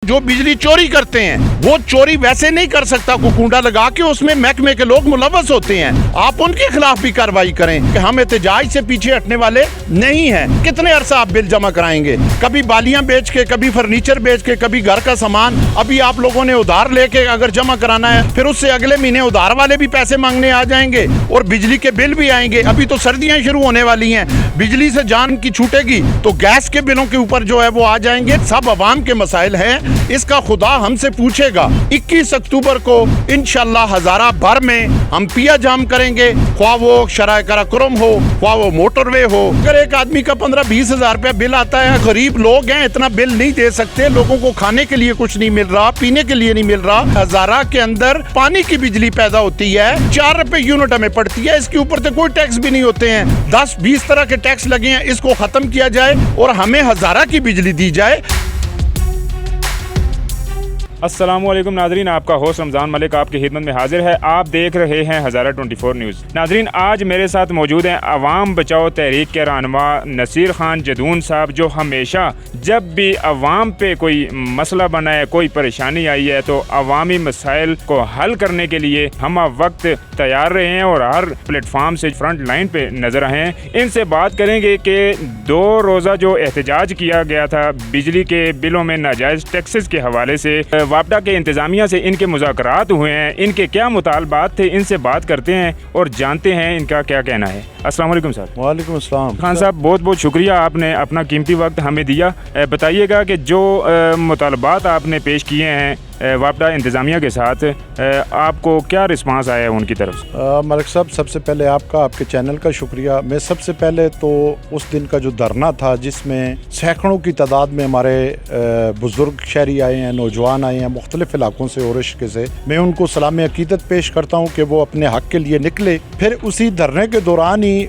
जो बिजली चोरी करते हैं वो चोरी वैसे नहीं कर सकता, कुकुंडा लगा के उसमें महकमे के लोग मुलव्वस होते हैं। आप उनके खिलाफ भी कार्रवाई करें कि हम एहतजाज से पीछे हटने वाले नहीं हैं। कितने अरसा आप बिल जमा कराएंगे? कभी बालियां बेच के, कभी फर्नीचर बेच के, कभी घर का सामान। अभी आप लोगों ने उधार लेके अगर जमा कराना है, फिर उससे अगले महीने उधार वाले भी पैसे मांगने आ जाएंगे और बिजली के बिल भी आएंगे। अभी तो सर्दियां शुरू होने वाली हैं, बिजली से जान की छूटेगी तो गैस के बिलों के ऊपर जो है वो आ जाएंगे। सब अवाम के मसाइल हैं, इसका खुदा हमसे पूछेगा। 21 अक्टूबर को इंशाल्लाह हजारा भर में हम पिया जाम करेंगे, ख्वाह वो शराय कराक्रम हो, ख्वाह वो मोटरवे हो। अगर एक आदमी का 15-20 हजार रुपया बिल आता है, गरीब लोग हैं, इतना बिल नहीं दे सकते, लोगों को खाने के लिए कुछ नहीं मिल रहा, पीने के लिए नहीं मिल रहा। हजारा के अंदर पानी की बिजली पैदा होती है, 4 रुपए यूनिट हमें पड़ती है, इसके ऊपर तो कोई टैक्स भी नहीं होते हैं। 10-20 तरह के टैक्स लगे हैं, इसको खत्म किया जाए और हमें हजारा की बिजली दी जाए। अस्सलामुअलैकुम नाजरीन, आपका होस्ट रमज़ान मलिक आपकी खिदमत में हाजिर है। आप देख रहे हैं हज़ारा 24 न्यूज़। नाजरीन, आज मेरे साथ मौजूद हैं अवाम बचाओ तहरीक के रहनुमा नसीर खान जदून साहब, जो हमेशा जब भी अवाम पे कोई मसला बना है, कोई परेशानी आई है, तो अवामी मसाइल को हल करने के लिए हम वक्त तैयार रहे हैं और हर प्लेटफार्म से फ्रंट लाइन पे नज़र आए हैं। इनसे बात करेंगे कि 2 रोज़ा जो एहतजाज किया गया था बिजली के बिलों में नाजायज़ टैक्सेस के हवाले से, वापडा के इंतज़ामिया से इनके मुज़ाकरात हुए हैं, इनके क्या मुतालबात थे, इनसे बात करते हैं और जानते हैं इनका क्या कहना है। अस्सलाम वालेकुम सर। वालेकुम अस्सलाम। खान साहब, बहुत बहुत शुक्रिया, आपने अपना कीमती वक्त हमें दिया। बताइएगा कि जो मुतालबात आपने पेश किए हैं वापडा इंतज़ामिया के साथ, आपको क्या रिस्पांस आया है उनकी तरफ से? मलिक साहब, सबसे पहले आपका, आपके चैनल का शुक्रिया। मैं सबसे पहले तो उस दिन का जो धरना था जिसमें सैकड़ों की तादाद में हमारे बुज़ुर्ग शहरी आए हैं, नौजवान आए हैं मुख्तलिफ इलाकों से और इश्क से, मैं उनको सलाम अकीदत पेश करता हूँ कि वो अपने हक़ के लिए निकले। फिर उसी धरने के दौरान ही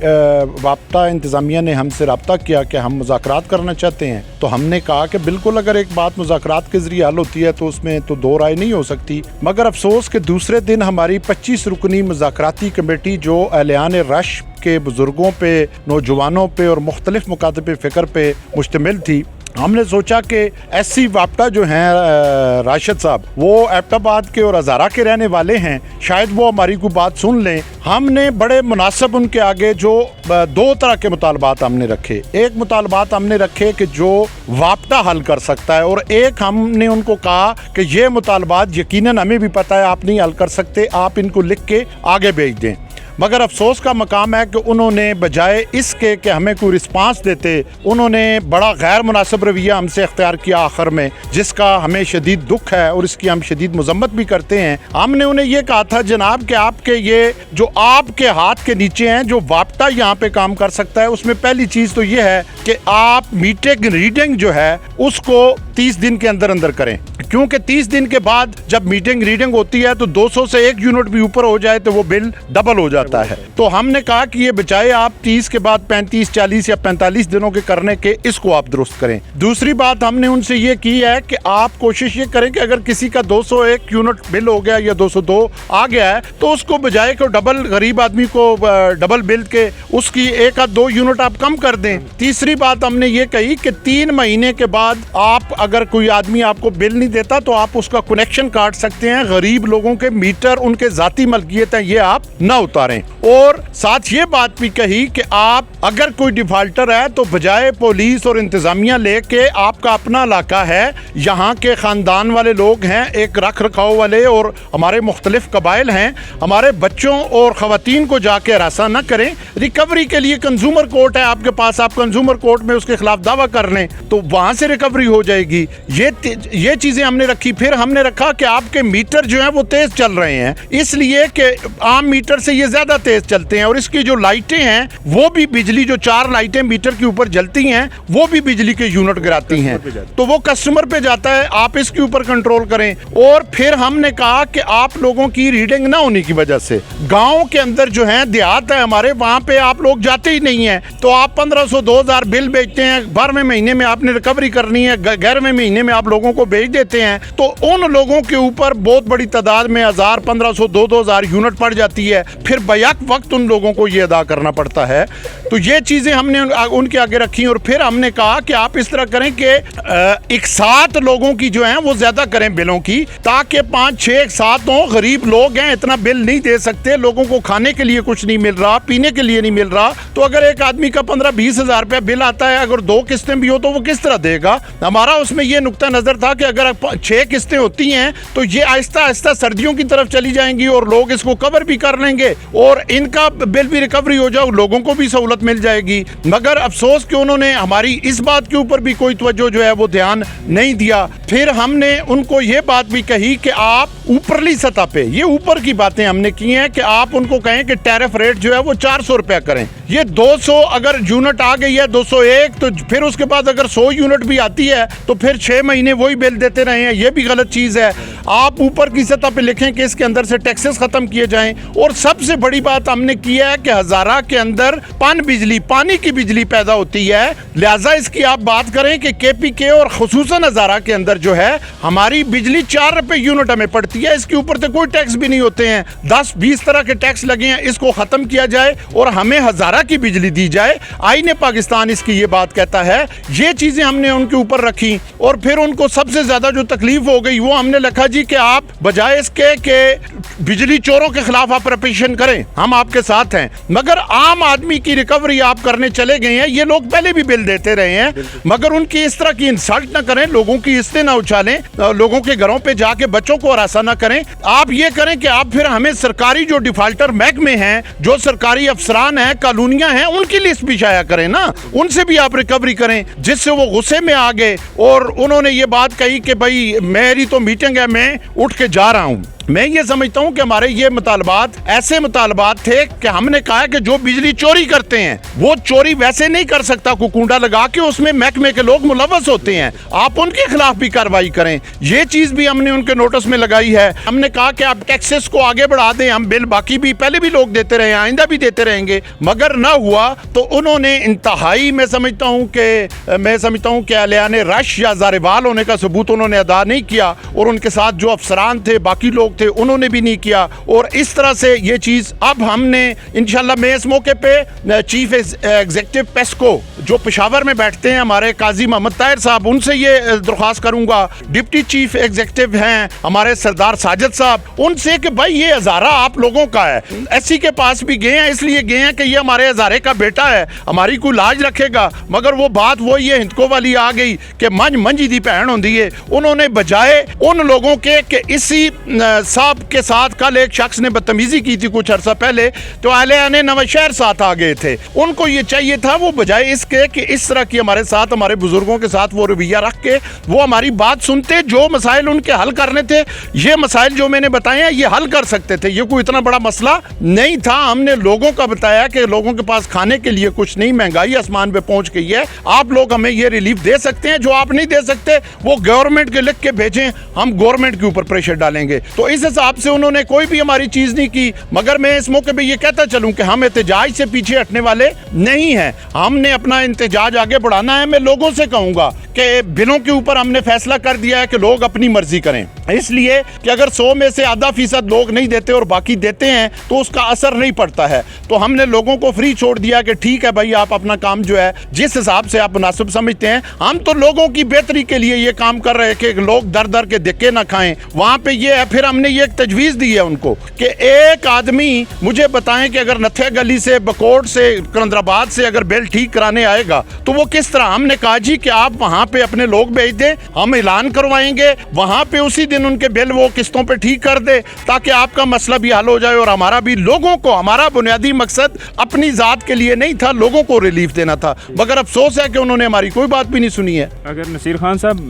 वापडा इंतज़ामिया ने हमसे रब्ता किया कि हम मुज़ाकरात करना चाहते हैं। तो हमने कहा कि बिल्कुल, अगर एक बात मुज़ाकरात के ज़रिए हल होती है तो उसमें तो 2 राय नहीं हो सकती। मगर अफसोस के दूसरे दिन हमारी 25 रुकनी मुज़ाकराती कमेटी जो अहलियान रश के बुजुर्गों पे, नौजवानों पे और मुख्तलिफ मुकातब फ़िक्र पे मुश्तमिल थी, हमने सोचा कि SC वापडा जो हैं राशिद साहब, वो एबटाबाद के और हज़ारा के रहने वाले हैं, शायद वो हमारी कोई बात सुन लें। हमने बड़े मुनासिब उनके आगे जो 2 तरह के मुतालबात हमने रखे। एक मुतालबात हमने रखे कि जो वापडा हल कर सकता है, और एक हमने उनको कहा कि ये मुतालबात यकीनन हमें भी पता है आप नहीं हल कर सकते, आप इनको लिख के आगे भेज दें। मगर अफसोस का मकाम है कि उन्होंने बजाय इसके कि हमें कोई रिस्पांस देते, उन्होंने बड़ा गैर मुनासिब रवैया हमसे अख्तियार किया आखिर में, जिसका हमें शदीद दुख है और इसकी हम शदीद मजम्मत भी करते हैं। हमने उन्हें यह कहा था, जनाब कि आपके ये जो आपके हाथ के नीचे हैं, जो वापडा यहाँ पे काम कर सकता है, उसमें पहली चीज़ तो ये है कि आप मीटिंग रीडिंग जो है उसको 30 दिन के अंदर अंदर करें, क्योंकि 30 दिन के बाद जब मीटिंग रीडिंग होती है तो 200 से 1 यूनिट भी ऊपर हो जाए तो वो बिल डबल हो जाता है। तो हमने कहा कि ये बचाए आप 30 के बाद 35, 40 या 45 दिनों के करने के, इसको आप दुरुस्त करें। दूसरी बात हमने उनसे ये की है कि आप कोशिश ये करें कि अगर किसी का 201 यूनिट बिल हो गया या 202 आ गया है तो उसको बजाय को डबल, गरीब आदमी को डबल बिल के उसकी 1 या 2 यूनिट आप कम कर दें। तीसरी बात हमने ये कही कि 3 महीने के बाद आप, अगर कोई आदमी आपको बिल नहीं देता तो आप उसका कनेक्शन काट सकते हैं। गरीब लोगों के मीटर उनके जाती मलकियत है, ये आप ना उतारें। और साथ ये बात भी कही कि आप अगर कोई डिफाल्टर है तो बजाय पुलिस और इंतजामिया लेके, आपका अपना इलाका है, यहाँ के खानदान वाले लोग हैं, एक रख रखाव वाले और हमारे मुख्तलिफ कबाइल हैं, हमारे बच्चों और ख़वातीन को जाके हरासा न करें। रिकवरी के लिए कंज्यूमर कोर्ट है आपके पास, आप कंज्यूमर कोर्ट में उसके खिलाफ दावा कर लें तो वहाँ से रिकवरी हो जाएगी। ये चीज़ें हमने रखी। फिर हमने रखा कि आपके मीटर जो है वो तेज़ चल रहे हैं, इसलिए कि आम मीटर से ये ज़्यादा तेज़ चलते हैं, और इसकी जो लाइटें हैं वो भी बिजली, जो 4 लाइटें मीटर के ऊपर जलती हैं वो भी बिजली के यूनिट गिराती हैं, तो वो कस्टमर पे जाता है। आप इसके ऊपर कंट्रोल करें। और फिर हमने कहा कि आप लोगों की रीडिंग ना होने की वजह से, गाँव के अंदर जो है, देहात है हमारे, वहाँ पे आप लोग जाते ही नहीं हैं, तो आप 1500, 2000 बिल भेजते हैं, 12वें महीने में आपने रिकवरी करनी है, 11वें महीने में आप लोगों को भेज देते हैं, तो उन लोगों के ऊपर बहुत बड़ी तादाद में 1000, 1500, 2000 यूनिट पड़ जाती है। फिर बैक वक्त उन लोगों को ये अदा करना पड़ता है। तो ये चीज़ें हमने उनके आगे रखी और फिर हमने कहा कि आप इस तरह करें कि एक साथ लोगों की जो है वो ज़्यादा करें बिलों की, ताकि 5-6 एक साथ हों। गरीब लोग हैं, इतना बिल नहीं दे सकते, लोगों को खाने के लिए कुछ नहीं मिल रहा, पीने के लिए नहीं मिल रहा। तो अगर एक आदमी का 15-20 हज़ार रुपया बिल आता है, अगर 2 किस्तें भी हो तो वो किस तरह देगा। हमारा उसमें ये नुक्ता नज़र था कि अगर 6 किस्तें होती हैं तो ये आहिस्ता आहिस्ता सर्दियों की तरफ चली जाएंगी और लोग इसको कवर भी कर लेंगे और इनका बिल भी रिकवरी हो जाए, लोगों को भी सहूलत मिल जाएगी। मगर अफसोस कि उन्होंने हमारी इस बात के ऊपर भी कोई तवज्जो जो है वो ध्यान नहीं दिया। फिर हमने उनको ये बात भी कही कि आप ऊपरली सतह पे, ये ऊपर की बातें हमने की हैं कि आप उनको कहें कि टैरिफ रेट जो है वो 400 रुपया करें। ये 200 अगर यूनिट आ गई है, 201, तो फिर उसके बाद अगर 100 यूनिट भी आती है तो फिर 6 महीने वही बिल देते रहे हैं, ये भी गलत चीज़ है। आप ऊपर की सतह पे लिखें कि इसके अंदर से टैक्सेस ख़त्म किए जाएं। और सबसे बड़ी बात हमने की है कि हज़ारा के अंदर पन बिजली, पानी की बिजली पैदा होती है, लिहाजा इसकी आप बात करें कि KPK और खुसूसन हज़ारा के अंदर जो है हमारी बिजली 4 रुपये यूनिट हमें पड़ती है। इसके ऊपर से कोई टैक्स भी नहीं होते हैं, 10-20 तरह के टैक्स लगे हैं, इसको ख़त्म किया जाए और हमें हज़ारा की बिजली दी जाए। आईने पाकिस्तान इसकी ये बात कहता है। ये चीज़ें हमने उनके ऊपर रखी और फिर उनको सबसे ज़्यादा जो तकलीफ हो गई वो हमने लिखा जी कि आप बजाय इसके कि बिजली चोरों के खिलाफ आप रेपिशन करें, हम आपके साथ हैं, मगर आम आदमी की रिकवरी आप करने चले गए हैं। ये लोग पहले भी बिल देते रहे हैं, मगर उनकी इस तरह की इंसल्ट ना करें, लोगों की इस्ते ना उछालें, लोगों के घरों पे जाके बच्चों को हरासा ना करें। आप ये करें कि आप फिर हमें सरकारी जो डिफाल्टर महकमे हैं, जो सरकारी अफसरान हैं, कानूनियां हैं, उनकी लिस्ट भी शाया करें ना, उनसे भी आप रिकवरी करें, जिससे वो गुस्से में आ गए और उन्होंने ये बात कही कि भाई मेरी तो मीटिंग है, मैं उठ के जा रहा हूं। मैं ये समझता हूं कि हमारे ये मुतालबात ऐसे मुतालबात थे कि हमने कहा कि जो बिजली चोरी करते हैं वो चोरी वैसे नहीं कर सकता, कुकुंडा लगा के, उसमें महकमे के लोग मुलव्वस होते हैं, आप उनके खिलाफ भी कार्रवाई करें। ये चीज भी हमने उनके नोटिस में लगाई है। हमने कहा कि आप टैक्सेस को आगे बढ़ा दें, हम बिल बाकी भी पहले भी लोग देते रहे, आइंदा भी देते रहेंगे, मगर ना हुआ। तो उन्होंने इंतहाई मैं समझता हूँ कि अलियान रश या ज़ारेवाल होने का सबूत उन्होंने अदा नहीं किया और उनके साथ जो अफसरान थे, बाकी लोग थे, उन्होंने भी नहीं किया। और इस तरह से ये चीज़ अब हमने इंशाल्लाह, मैं इस मौके पे चीफ एग्जीक्यूटिव पेस्को जो पेशावर में बैठते हैं, हमारे काजी मोहम्मद ताहिर साहब, उनसे ये दरख्वास्त करूंगा। डिप्टी चीफ एग्जीक्यूटिव हैं हमारे सरदार साजिद साहब, उनसे कि भाई ये हज़ारा आप लोगों का है, SC के पास भी गए हैं, इसलिए गए हैं कि ये हमारे हज़ारे का बेटा है, हमारी कोई लाज रखेगा। मगर वो बात वही है, हिंदको वाली आ गई कि मंझी दी भैन होती है। उन्होंने बजाय उन लोगों के कि इसी साहब के साथ कल एक शख्स ने बदतमीजी की थी कुछ अर्सा पहले, तो आलियाने नवाशहर साथ आ गए थे, उनको ये चाहिए था वो बजाय इसके कि इस तरह की हमारे साथ, हमारे बुजुर्गों के साथ वो रवैया रख के वो हमारी बात सुनते, जो मसाइल उनके हल करने थे, ये मसाइल जो मैंने बताए हैं ये हल कर सकते थे, ये कोई इतना बड़ा मसला नहीं था। हमने लोगों का बताया कि लोगों के पास खाने के लिए कुछ नहीं, महंगाई आसमान पे पहुंच गई है, आप लोग हमें ये रिलीफ दे सकते हैं, जो आप नहीं दे सकते वो गवर्नमेंट के लिख के भेजें, हम गवर्नमेंट के ऊपर प्रेशर डालेंगे। तो इस हिसाब से उन्होंने कोई भी हमारी चीज नहीं की। मगर मैं इस मौके पे ये कहता चलूं कि हम एहतजाज से पीछे हटने वाले नहीं हैं, हमने अपना एहतजाज आगे बढ़ाना है। मैं लोगों से कहूंगा कि बिलों के ऊपर हमने फैसला कर दिया है कि लोग अपनी मर्जी करें, इसलिए कि अगर 100 में से आधा फीसद लोग नहीं देते और बाकी देते हैं तो उसका असर नहीं पड़ता है। तो हमने लोगों को फ्री छोड़ दिया कि ठीक है भाई, आप अपना काम जो है जिस हिसाब से आप मुनासिब समझते हैं, हम तो लोगों की बेहतरी के लिए ये काम कर रहे हैं कि लोग दर दर के धक्के ना खाएं। वहां पे ये है, फिर हमने ये एक तजवीज़ दी है उनको कि एक आदमी मुझे बताएं कि अगर नथे गली से, बकोट से, करंदराबाद से अगर बिल ठीक कराने आएगा तो वो किस तरह। हमने कहा जी कि आप वहां पे अपने लोग भेज दें, हम ऐलान करवाएंगे, वहां पे उसी दिन उनके बिल वो किस्तों पे ठीक कर दे, ताकि आपका मसला भी हल हो जाए और हमारा भी। लोगों को, हमारा बुनियादी मकसद अपनी जात के लिए नहीं था, लोगों को रिलीफ देना था, मगर अफसोस है कि उन्होंने हमारी कोई बात भी नहीं सुनी है। अगर नसीर खान साहब,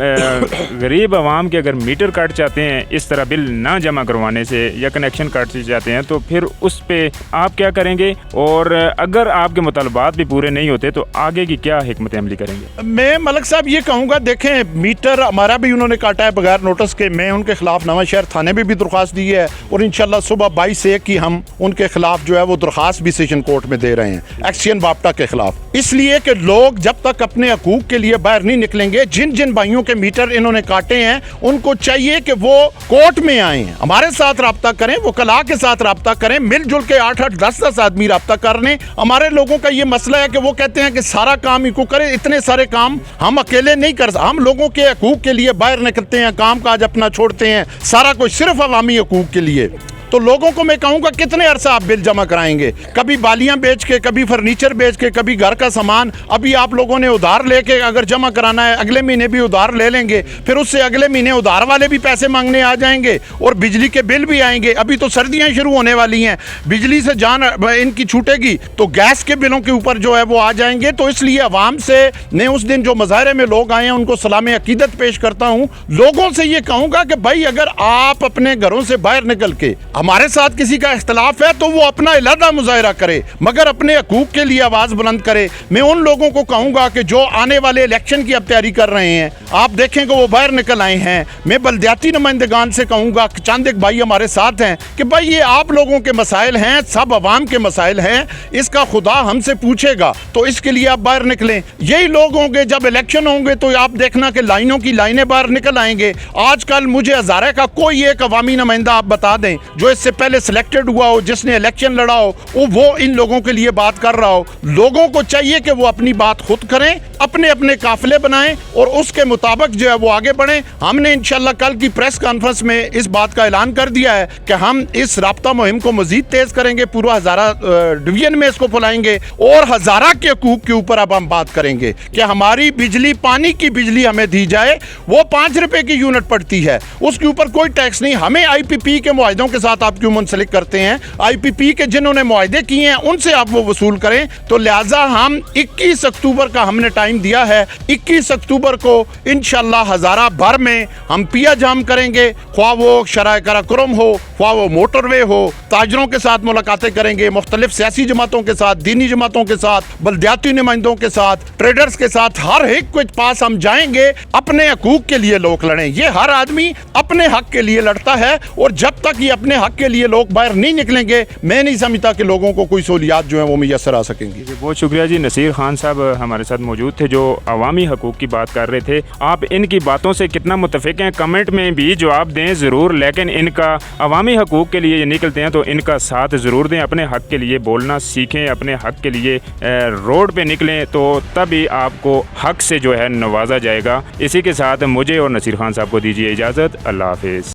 गरीब आवाम के अगर मीटर काट चाहते हैं इस तरह बिल ना जमा करवाने से या कनेक्शन काट जाते हैं, तो फिर उस पे आप क्या करेंगे? और अगर आपके मुतालबात भी पूरे नहीं होते तो आगे की क्या हिकमत अमली करेंगे? मैं मलक साहब ये कहूँगा, देखें मीटर हमारा भी उन्होंने काटा है बगैर नोटिस के। मैं उनके खिलाफ नवाशहर थाने में भी दरख्वास्त दी है और इंशाल्लाह सुबह 22 की हम उनके खिलाफ जो है वो दरख्वास्त भी सेशन कोर्ट में दे रहे हैं, एक्सियन बाप्टा के खिलाफ। इसलिए कि लोग जब तक अपने हकूक के लिए बाहर नहीं निकलेंगे, जिन जिन भाइयों के मीटर इन्होंने काटे हैं उनको चाहिए कि वो कोर्ट में आए, हैं। हमारे साथ रब्ता करें, वो कला के साथ रब्ता करें, मिलजुल के 8-8 10-10 आदमी रब्ता कर लें। हमारे लोगों का ये मसला है कि वो कहते हैं कि सारा काम इनको करे, इतने सारे काम हम अकेले नहीं कर सकते। हम लोगों के हकूक के लिए बाहर निकलते हैं, काम काज अपना छोड़ते हैं, सारा कुछ सिर्फ अवामी हकूक के लिए। तो लोगों को मैं कहूँगा कितने अरसा आप बिल जमा कराएंगे, कभी बालियां बेच के, कभी फर्नीचर बेच के, कभी घर का सामान। अभी आप लोगों ने उधार लेके अगर जमा कराना है, अगले महीने भी उधार ले लेंगे, फिर उससे अगले महीने उधार वाले भी पैसे मांगने आ जाएंगे और बिजली के बिल भी आएंगे। अभी तो सर्दियां शुरू होने वाली हैं, बिजली से जान इनकी छूटेगी तो गैस के बिलों के ऊपर जो है वो आ जाएंगे। तो इसलिए अवाम से ने उस दिन जो मुजाहरे में लोग आए हैं उनको सलाम अकीदत पेश करता हूँ। लोगों से ये कहूँगा कि भाई अगर आप अपने घरों से बाहर निकल के हमारे साथ किसी का इख्तलाफ है तो वो अपना इलादा मुजाहिरा करे, मगर अपने हकूक के लिए आवाज बुलंद करे। मैं उन लोगों को कहूंगा कि जो आने वाले इलेक्शन की अब तैयारी कर रहे हैं, आप देखें कि वो बाहर निकल आए हैं। मैं बल्दियाती नुमाइंदगान से कहूंगा, चंद एक भाई हमारे साथ हैं, कि भाई ये आप लोगों के मसाइल हैं, सब अवाम के मसाइल हैं, इसका खुदा हमसे पूछेगा, तो इसके लिए आप बाहर निकलें। यही लोग होंगे जब इलेक्शन होंगे तो आप देखना कि लाइनों की लाइनें बाहर निकल आएंगे। आजकल मुझे हज़ारे का कोई एक अवामी नुमाइंदा आप बता दें जो इससे पहले सिलेक्टेड हुआ हो, जिसने इलेक्शन लड़ा हो, वो इन लोगों के लिए बात कर रहा हो। लोगों को चाहिए कि वो अपनी बात खुद करें, अपने अपने काफिले बनाएं और उसके मुताबिक जो है वो आगे बढ़ें। हमने इंशाल्लाह कल की प्रेस कॉन्फ्रेंस में इस बात का ऐलान कर दिया है कि हम इस राब्ता मुहिम को मजीद तेज करेंगे, पूरा हज़ारा डिवीजन में इसको फैलाएंगे और हज़ारा के हकूक के ऊपर अब हम बात करेंगे कि हमारी बिजली, पानी की बिजली हमें दी जाए। वो 5 रुपए की यूनिट पड़ती है, उसके ऊपर कोई टैक्स नहीं। हमें IPP के मुआहदों के साथ आप क्यों मुंसलिक करते हैं? IPP के जिन्होंने मुआहदे किए हैं उनसे आप वो वसूल करें। तो लिहाजा हम 21 अक्टूबर का हमने टाइम दिया है। 21 अक्टूबर को इंशाल्लाह हज़ारा भर में हम पिया जाम करेंगे, ख्वाह वो शराय कराकुरम हो, ख्वाह वो मोटरवे हो। ताजरों के साथ मुलाकातें करेंगे, मुख्तलिफ सियासी जमातों के साथ, दीनी जमातों के साथ, बल्दियाती नुमाइंदों के साथ, ट्रेडर्स के साथ, हर एक के पास हम जाएंगे। अपने हकूक के लिए लोग लड़ें। ये हर आदमी अपने हक के लिए लड़ता है और जब तक ये अपने हक के लिए लोग बाहर नहीं निकलेंगे, मैं नहीं समझता कि लोगों को कोई सहूलियात जो है वो मुयसर आ सकेंगी। बहुत शुक्रिया जी। नसीर खान साहब हमारे साथ मौजूद थे जो अवामी हकूक की बात कर रहे थे। आप इनकी बातों से कितना मुतफिक हैं कमेंट में भी जवाब दें ज़रूर, लेकिन इनका अवामी हकूक के लिए ये निकलते हैं तो इनका साथ ज़रूर दें। अपने हक के लिए बोलना सीखें, अपने हक के लिए रोड पे निकलें, तो तभी आपको हक से जो है नवाजा जाएगा। इसी के साथ मुझे और नसीर खान साहब को दीजिए इजाज़त। अल्लाह हाफिज़।